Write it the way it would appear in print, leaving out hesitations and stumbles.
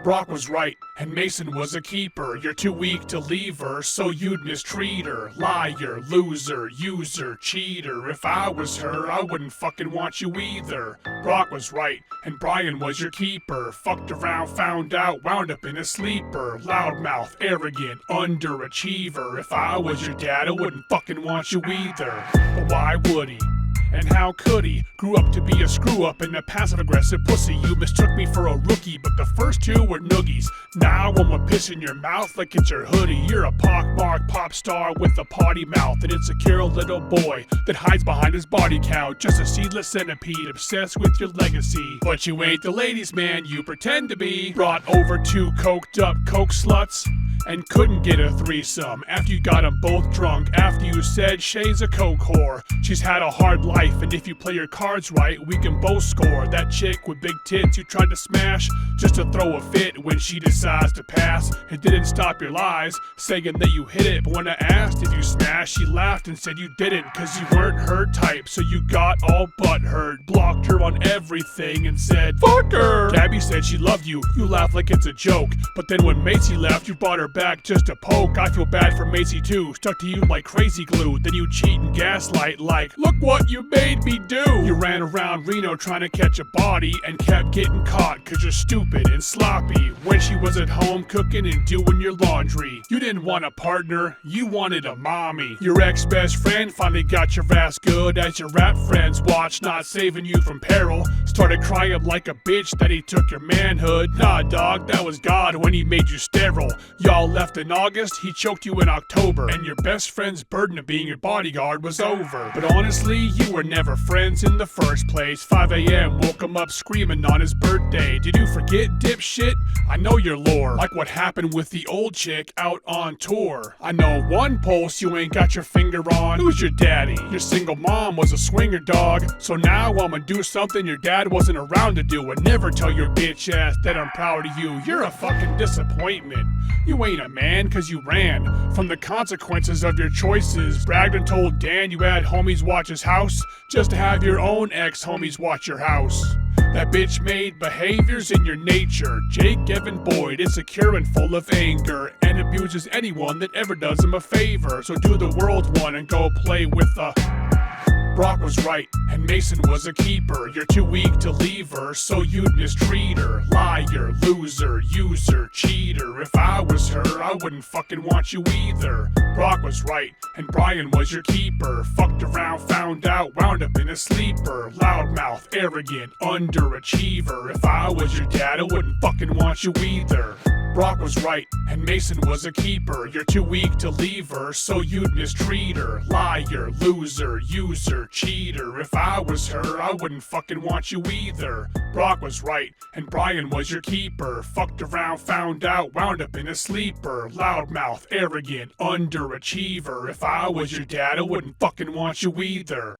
Brock was right, and Mason was a keeper. You're too weak to leave her, so you'd mistreat her. Liar, loser, user, cheater. If I was her, I wouldn't fucking want you either. Brock was right, and Brian was your keeper. Fucked around, found out, wound up in a sleeper. Loudmouth, arrogant, underachiever. If I was your dad, I wouldn't fucking want you either. But why would he? And how could he? Grew up to be a screw-up and a passive-aggressive pussy. You mistook me for a rookie, but the first two were noogies. Now I'm gonna piss in your mouth like it's your hoodie. You're a pockmarked pop star with a potty mouth, an insecure little boy that hides behind his body count. Just a seedless centipede obsessed with your legacy. But you ain't the ladies' man you pretend to be. Brought over two coked-up coke sluts and couldn't get a threesome after you got them both drunk. After you said Shay's a coke whore. She's had a hard life, and if you play your cards right, we can both score. That chick with big tits you tried to smash just to throw a fit when she decides to pass. It didn't stop your lies, saying that you hit it, but when I asked if you smashed, she laughed and said you didn't, cause you weren't her type, so you got all butthurt. Blocked her on everything and said, fuck her! Gabby said she loved you, you laughed like it's a joke, but then when Macy left, you brought her back just to poke. I feel bad for Macy too, stuck to you like crazy glue. Then you cheat and gaslight like, look what you made me do. You ran around Reno trying to catch a body and kept getting caught cause you're stupid and sloppy when she was at home cooking and doing your laundry. You didn't want a partner, you wanted a mommy. Your ex-best friend finally got your ass good as your rap friends watched, not saving you from peril. Started crying like a bitch that he took your manhood. Nah dog, that was God when he made you sterile. Y'all left in August, he choked you in October, and your best friend's burden of being your bodyguard was over. But honestly, you were never friends in the first place. 5 a.m. woke him up screaming on his birthday. Did you forget, dipshit? I know your lore, like what happened with the old chick out on tour. I know one pulse you ain't got your finger on. Who's your daddy? Your single mom was a swinger dog. So now I'ma do something your dad wasn't around to do, and never tell your bitch ass that I'm proud of you. You're a fucking disappointment. You ain't a man cause you ran from the consequences of your choices. Bragged and told Dan you had homies watch his house just to have your own ex-homies watch your house. That bitch made behaviors in your nature. Jake Evanboyd, insecure and full of anger, and abuses anyone that ever does him a favor. So do the world one and go play with a... Brock was right, and Mason was a keeper. You're too weak to leave her, so you'd mistreat her. Liar, loser, user, cheater. If I was her, I wouldn't fucking want you either. Brock was right, and Brian was your keeper. Fucked around, found out, wound up in a sleeper. Loudmouth, arrogant, underachiever. If I was your dad, I wouldn't fucking want you either. Brock was right, and Mason was a keeper. You're too weak to leave her, so you'd mistreat her. Liar, loser, user, cheater. If I was her, I wouldn't fucking want you either. Brock was right, and Brian was your keeper. Fucked around, found out, wound up in a sleeper. Loudmouth, arrogant, underachiever. If I was your dad, I wouldn't fucking want you either.